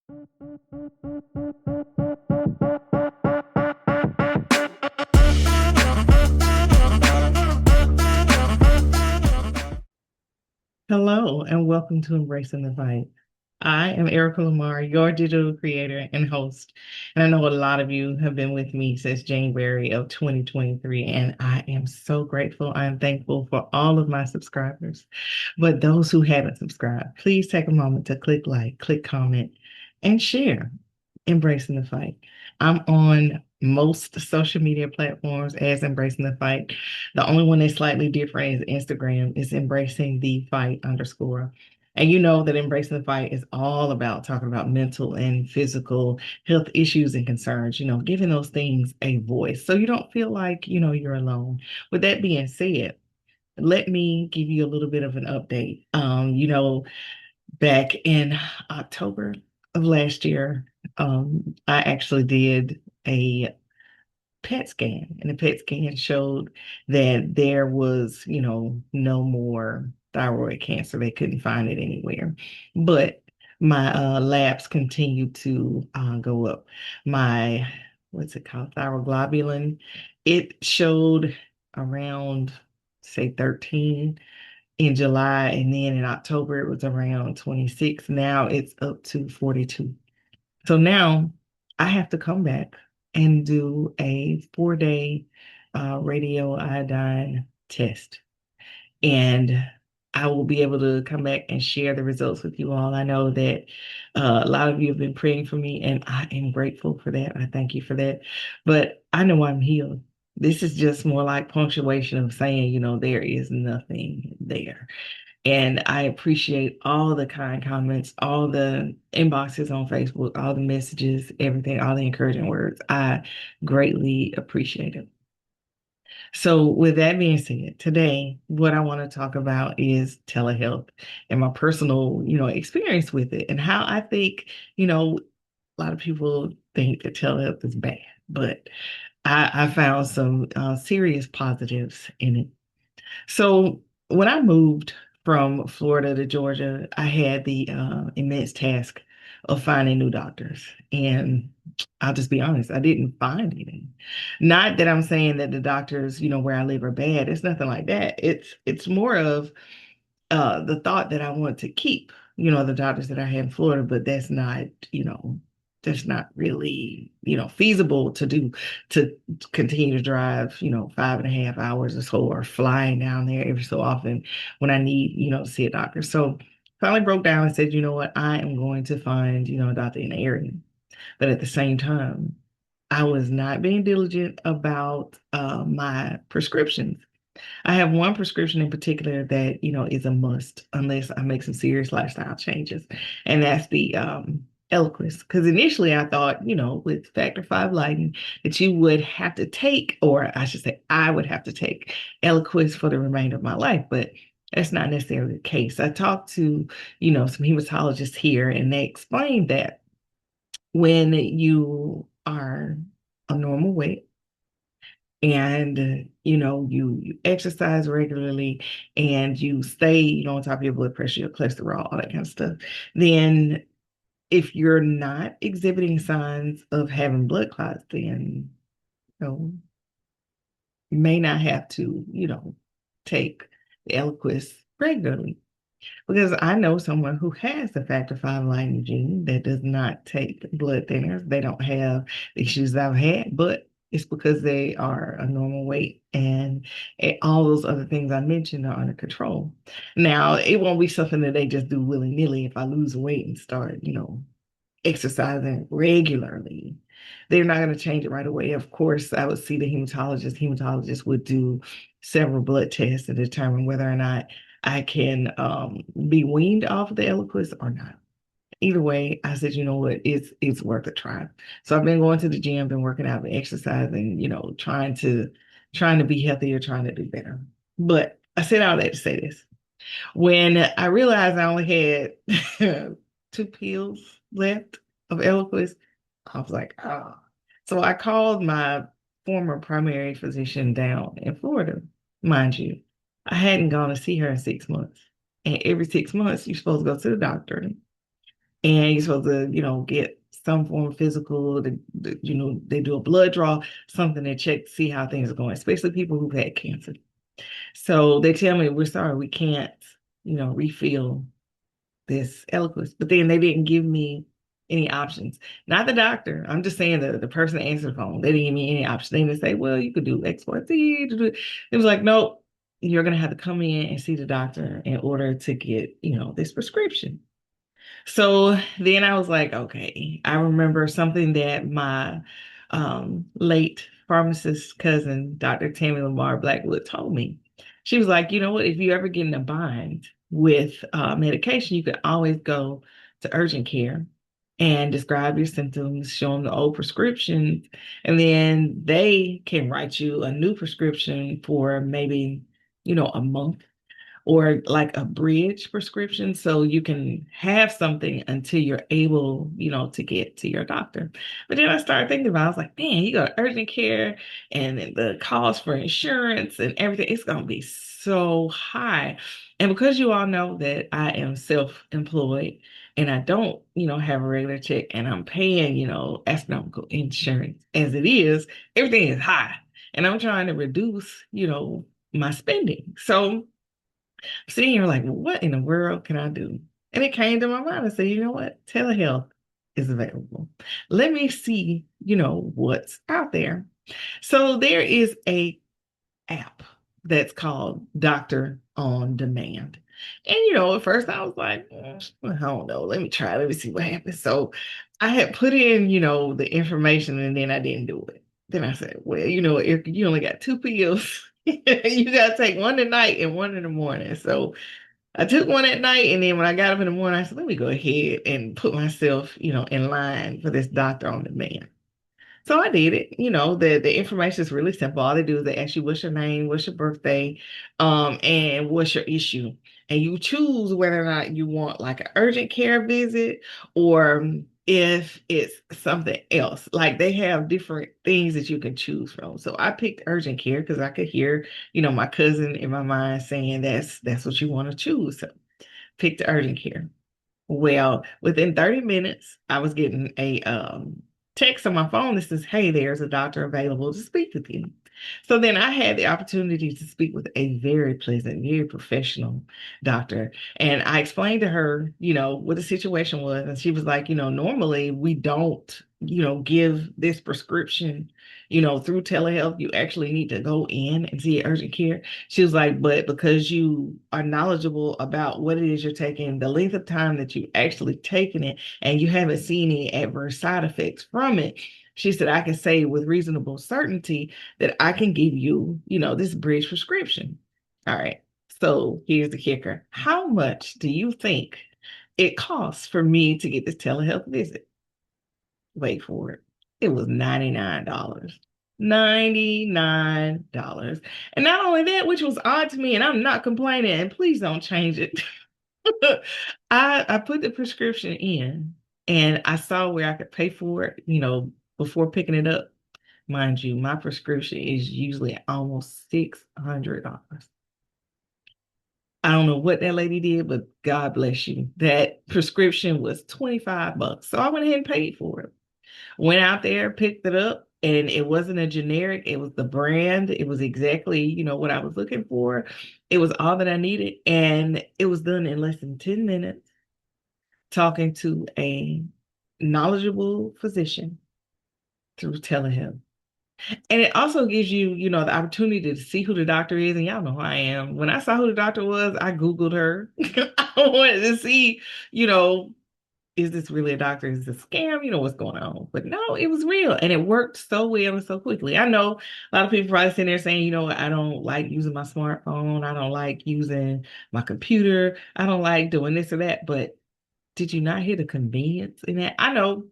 Hello, and welcome to Embracing the Fight. I am Erica Lamar, your digital creator and host. And I know a lot of you have been with me since January of 2023, and I am so grateful. I am thankful for all of my subscribers. But those who haven't subscribed, please take a moment to click like, click comment, and share Embracing the Fight. I'm on most social media platforms as Embracing the Fight. The only one that's slightly different is Instagram. It's Embracing the Fight underscore. And you know that Embracing the Fight is all about talking about mental and physical health issues and concerns, giving those things a voice so you don't feel like, you're alone. With that being said, let me give you a little bit of an update. Back in October of last year, I actually did a PET scan, and the PET scan showed that there was, no more thyroid cancer. They couldn't find it anywhere. But my labs continued to go up. My, what's it called? Thyroglobulin, it showed around, say, 13 in July, and then in October it was around 26. Now it's up to 42. So now I have to come back and do a 4-day radioiodine test. And I will be able to come back and share the results with you all. I know that a lot of you have been praying for me, and I am grateful for that. I thank you for that. But I know I'm healed. This is just more like punctuation of saying, there is nothing there. And I appreciate all the kind comments, all the inboxes on Facebook, all the messages, everything, all the encouraging words. I greatly appreciate it. So, with that being said, today, what I want to talk about is telehealth and my personal, experience with it, and how I think, a lot of people think that telehealth is bad, but I found some serious positives in it. So when I moved from Florida to Georgia, I had the immense task of finding new doctors. And I'll just be honest, I didn't find any. Not that I'm saying that the doctors, where I live are bad. It's nothing like that. It's more of the thought that I want to keep, the doctors that I had in Florida, but that's not really, feasible to do, to continue to drive, 5.5 hours or so, or flying down there every so often when I need, to see a doctor. So finally broke down and said, you know what, I am going to find, a doctor in the area. But at the same time, I was not being diligent about my prescriptions. I have one prescription in particular that, is a must unless I make some serious lifestyle changes. And that's the Eliquis. Because initially I thought, with Factor 5 lighting, that you would have to take, or I should say, I would have to take Eliquis for the remainder of my life. But that's not necessarily the case. I talked to, some hematologists here, and they explained that when you are a normal weight, and you exercise regularly, and you stay on top of your blood pressure, your cholesterol, all that kind of stuff, then if you're not exhibiting signs of having blood clots, then you may not have to take the Eliquis regularly. Because I know someone who has the factor V Lighting gene that does not take blood thinners. They don't have the issues I've had, but it's because they are a normal weight, and all those other things I mentioned are under control. Now, it won't be something that they just do willy-nilly. If I lose weight and start, exercising regularly, they're not going to change it right away. Of course, I would see the hematologist. Hematologist would do several blood tests to determine whether or not I can be weaned off of the Eliquis or not. Either way, I said, you know what, it's worth a try. So I've been going to the gym, been working out, been exercising, trying to be healthier, trying to do better. But I said all that to say this. When I realized I only had 2 pills left of Eliquis, I was like, ah. Oh. So I called my former primary physician down in Florida, mind you. I hadn't gone to see her in 6 months. And every 6 months, you're supposed to go to the doctor. and you're supposed to, get some form of physical. They do a blood draw, something to check to see how things are going, especially people who've had cancer. So they tell me, we're sorry, we can't, refill this Eliquis. But then they didn't give me any options. Not the doctor. I'm just saying the person that answered the phone. They didn't give me any options. They didn't say, well, you could do X, Y, Z. It was like, nope, you're gonna have to come in and see the doctor in order to get, this prescription. So then I was like, okay, I remember something that my late pharmacist cousin, Dr. Tammy Lamar Blackwood, told me. She was like, you know what, if you ever get in a bind with medication, you could always go to urgent care and describe your symptoms, show them the old prescriptions, and then they can write you a new prescription for maybe, a month or like a bridge prescription so you can have something until you're able, to get to your doctor. But then I started thinking about it, I was like, man, you go to urgent care and then the cost for insurance and everything, it's going to be so high. And because you all know that I am self-employed and I don't, have a regular check and I'm paying, astronomical insurance as it is, everything is high. And I'm trying to reduce, my spending. So sitting here like, what in the world can I do? And it came to my mind. I said, you know what? Telehealth is available. Let me see, what's out there. So there is a app that's called Doctor on Demand. And at first I was like, I don't know, let me try, let me see what happens. So I had put in, the information and then I didn't do it. Then I said, well, Erica, you only got two pills. You got to take one at night and one in the morning. So I took one at night, and then when I got up in the morning, I said, let me go ahead and put myself, in line for this doctor on demand. So I did it. The information is really simple. All they do is they ask you what's your name, what's your birthday, and what's your issue. And you choose whether or not you want like an urgent care visit or if it's something else. Like they have different things that you can choose from. So I picked urgent care because I could hear, my cousin in my mind saying that's what you want to choose. So picked urgent care. Well, within 30 minutes, I was getting a text on my phone that says, hey, there's a doctor available to speak with you. So then I had the opportunity to speak with a very pleasant, very professional doctor. And I explained to her, what the situation was. And she was like, normally we don't, give this prescription, through telehealth. You actually need to go in and see urgent care. She was like, but because you are knowledgeable about what it is you're taking, the length of time that you actually taken it, and you haven't seen any adverse side effects from it, she said, I can say with reasonable certainty that I can give you, this bridge prescription. All right. So here's the kicker. How much do you think it costs for me to get this telehealth visit? Wait for it. It was $99. $99. And not only that, which was odd to me, and I'm not complaining, and please don't change it. I put the prescription in and I saw where I could pay for it, before picking it up. Mind you, my prescription is usually almost $600. I don't know what that lady did, but God bless you. That prescription was 25 bucks. So I went ahead and paid for it. Went out there, picked it up, and it wasn't a generic. It was the brand. It was exactly, what I was looking for. It was all that I needed. And it was done in less than 10 minutes, talking to a knowledgeable physician through telehealth. And it also gives you, the opportunity to see who the doctor is. And y'all know who I am. When I saw who the doctor was, I Googled her. I wanted to see, you know, is this really a doctor? Is this a scam? What's going on? But no, it was real. And it worked so well and so quickly. I know a lot of people probably sitting there saying, I don't like using my smartphone. I don't like using my computer. I don't like doing this or that. But did you not hear the convenience in that? I know,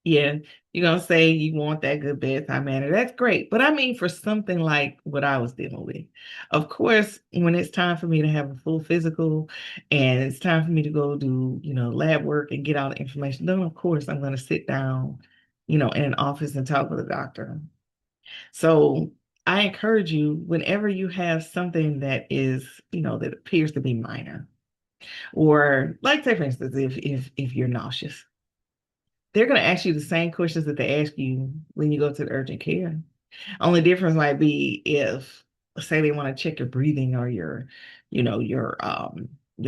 yeah, you're gonna say you want that good bedside manner. That's great. But I mean, for something like what I was dealing with, of course, when it's time for me to have a full physical and it's time for me to go do, lab work and get all the information, then of course I'm gonna sit down, in an office and talk with a doctor. So I encourage you, whenever you have something that is, that appears to be minor, Or like say for instance, if you're nauseous, they're going to ask you the same questions that they ask you when you go to the urgent care. Only difference might be if, say, they want to check your breathing or your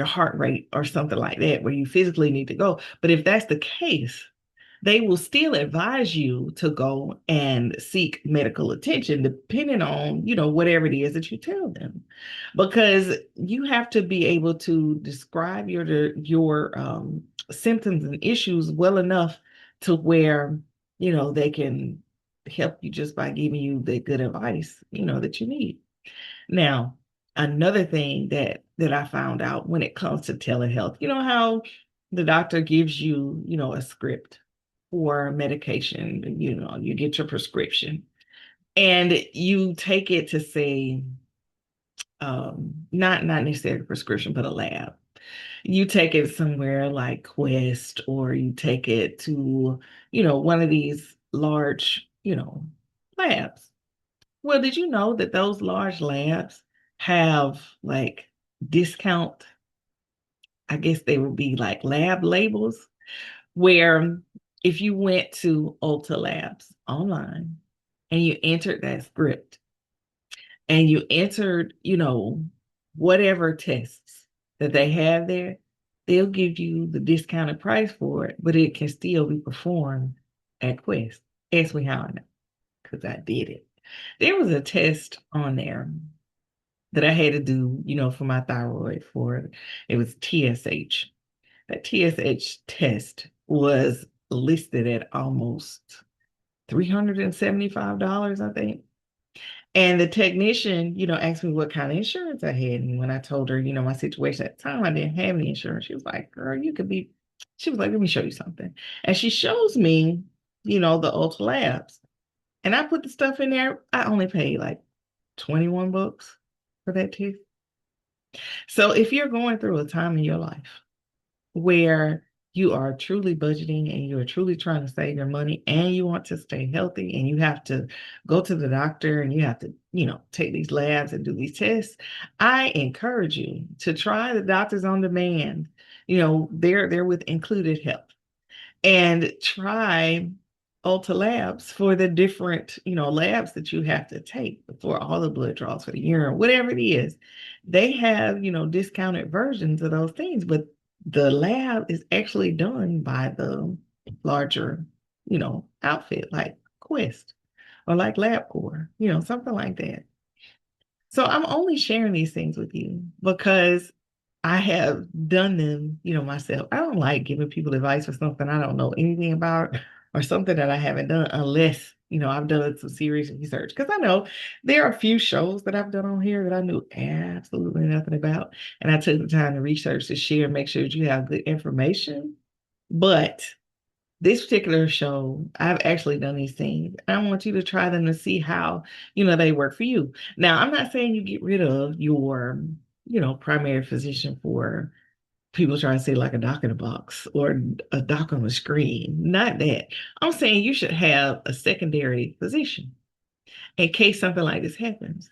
heart rate or something like that, where you physically need to go. But if that's the case, they will still advise you to go and seek medical attention, depending on, whatever it is that you tell them, because you have to be able to describe your symptoms and issues well enough to where, they can help you just by giving you the good advice, that you need. Now, another thing that I found out when it comes to telehealth, you know how the doctor gives you, a script for medication, you get your prescription and you take it to say, not necessarily a prescription, but a lab. You take it somewhere like Quest, or you take it to, one of these large, labs. Well, did you know that those large labs have like discount? I guess they would be like lab labels, where if you went to Ulta Labs online and you entered that script and you entered, whatever tests that they have there, they'll give you the discounted price for it, but it can still be performed at Quest. Ask me how I know, because I did it. There was a test on there that I had to do, for my thyroid for it was TSH. That TSH test was listed at almost $375, I think. And the technician, asked me what kind of insurance I had. And when I told her, my situation at the time, I didn't have any insurance. She was like, girl, you could be, she was like, let me show you something. And she shows me, the Ultra Labs. And I put the stuff in there. I only paid like 21 bucks for that test. So if you're going through a time in your life where you are truly budgeting and you are truly trying to save your money and you want to stay healthy and you have to go to the doctor and you have to, take these labs and do these tests, I encourage you to try the doctors on demand. They're with included help, and try Ulta Labs for the different, labs that you have to take for all the blood draws for the urine, whatever it is. They have, discounted versions of those things, but the lab is actually done by the larger, outfit like Quest or like LabCorp, something like that. So I'm only sharing these things with you because I have done them, myself. I don't like giving people advice for something I don't know anything about or something that I haven't done unless, I've done some serious research. Because I know there are a few shows that I've done on here that I knew absolutely nothing about. And I took the time to research to share, make sure that you have good information. But this particular show, I've actually done these things. I want you to try them to see how, they work for you. Now, I'm not saying you get rid of your, primary physician for people trying to say like a doc in a box or a doc on the screen. Not that. I'm saying you should have a secondary physician in case something like this happens.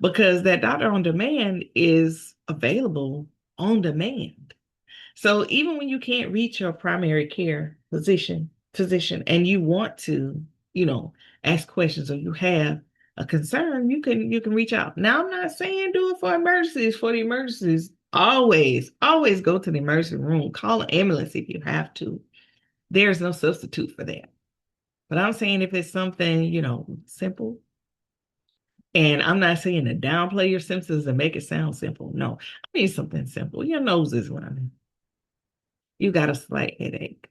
Because that doctor on demand is available on demand. So even when you can't reach your primary care physician, and you want to, you know, ask questions or you have a concern, you can reach out. Now I'm not saying do it for emergencies. For the emergencies, always go to the emergency room. Call an ambulance if you have to. There's no substitute for that. But I'm saying if it's something, simple, and I'm not saying to downplay your symptoms and make it sound simple. No, I mean something simple. Your nose is running. You got a slight headache.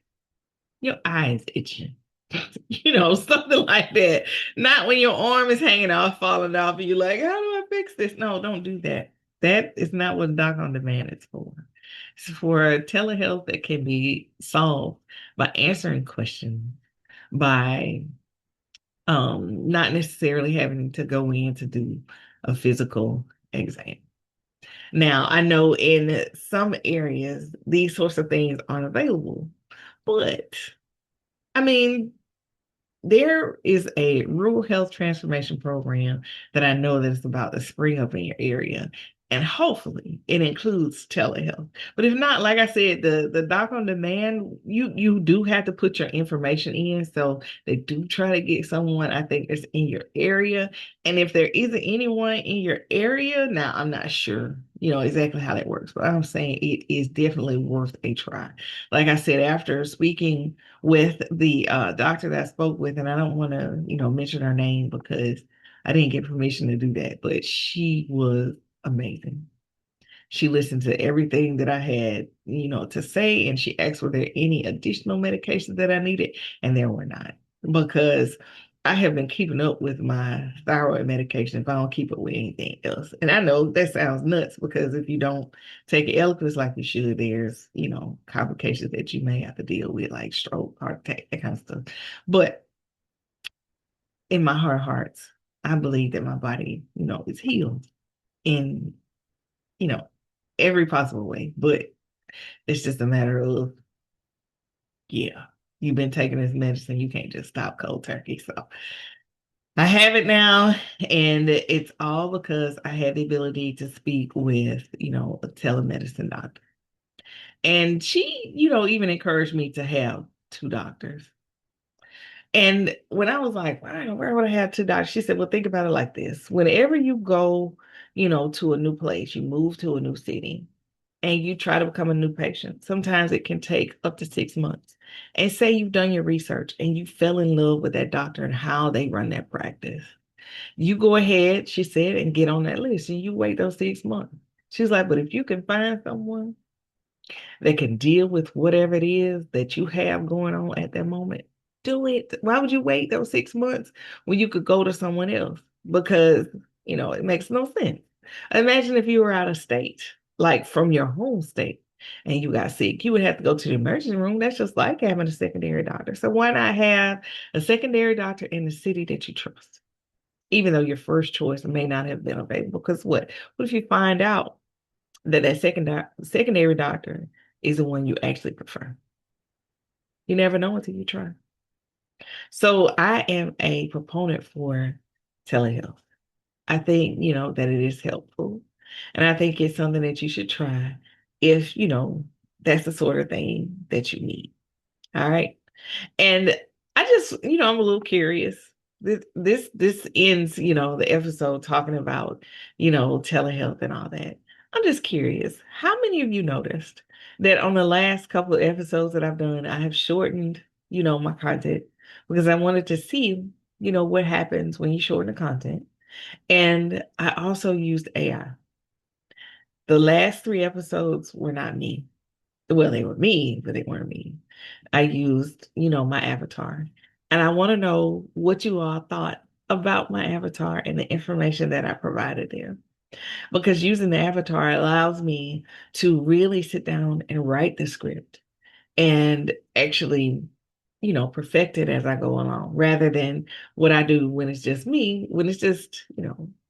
Your eyes itching. Something like that. Not when your arm is hanging off, falling off, and you're like, how do I fix this? No, don't do that. That is not what Doc on Demand is for. It's for telehealth that can be solved by answering questions, by not necessarily having to go in to do a physical exam. Now, I know in some areas these sorts of things aren't available, but I mean, there is a rural health transformation program that I know that is about to spring up in your area. And hopefully it includes telehealth. But if not, like I said, the doc on demand, you do have to put your information in. So they do try to get someone, I think, that's in your area. And if there isn't anyone in your area, now I'm not sure, exactly how that works, but I'm saying it is definitely worth a try. Like I said, after speaking with the doctor that I spoke with, and I don't want to, mention her name because I didn't get permission to do that, but she was amazing. She listened to everything that I had, to say, and she asked were there any additional medications that I needed, and there were not because I have been keeping up with my thyroid medication if I don't keep up with anything else. And I know that sounds nuts because if you don't take Eliquis like you should, there's, complications that you may have to deal with, like stroke, heart attack, that kind of stuff. But in my heart of hearts, I believe that my body, is healed in you know, every possible way. But it's just a matter of, yeah, you've been taking this medicine, you can't just stop cold turkey. So I have it now, and it's all because I had the ability to speak with, a telemedicine doctor. And she, even encouraged me to have two doctors. And when I was like, wow, where would I have two doctors? She said, well, think about it like this. Whenever you go, to a new place, you move to a new city, and you try to become a new patient, sometimes it can take up to 6 months. And say you've done your research and you fell in love with that doctor and how they run that practice. You go ahead, she said, and get on that list and you wait those 6 months. She's like, but if you can find someone that can deal with whatever it is that you have going on at that moment, do it. Why would you wait those 6 months when you could go to someone else? Because, it makes no sense. Imagine if you were out of state, like from your home state, and you got sick, you would have to go to the emergency room. That's just like having a secondary doctor. So why not have a secondary doctor in the city that you trust? Even though your first choice may not have been available. Because what if you find out that secondary doctor is the one you actually prefer? You never know until you try. So I am a proponent for telehealth. I think, that it is helpful. And I think it's something that you should try if, that's the sort of thing that you need. All right. And I just, I'm a little curious. This ends, the episode talking about, telehealth and all that. I'm just curious, how many of you noticed that on the last couple of episodes that I've done, I have shortened, my content because I wanted to see, what happens when you shorten the content. And I also used AI. The last three episodes were not me. Well, they were me, but they weren't me. I used, my avatar. And I want to know what you all thought about my avatar and the information that I provided there. Because using the avatar allows me to really sit down and write the script and actually, perfect it as I go along rather than what I do when it's just me, when it's just,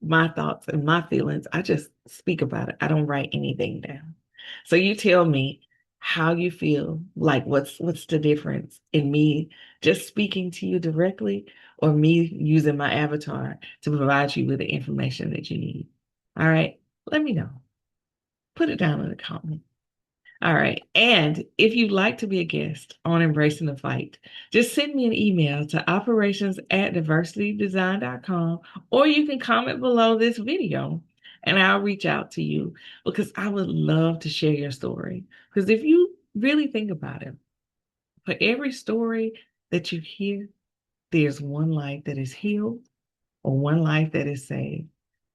my thoughts and my feelings. I just speak about it. I don't write anything down. So you tell me how you feel, like what's the difference in me just speaking to you directly or me using my avatar to provide you with the information that you need. All right, let me know. Put it down in the comments. All right. And if you'd like to be a guest on Embracing the Fight, just send me an email to operations@diversitydesign.com, or you can comment below this video and I'll reach out to you because I would love to share your story. Because if you really think about it, for every story that you hear, there's one life that is healed or one life that is saved,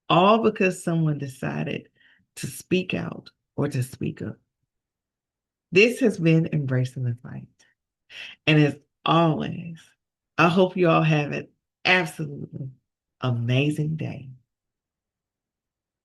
all because someone decided to speak out or to speak up. This has been Embracing the Fight. And as always, I hope you all have an absolutely amazing day.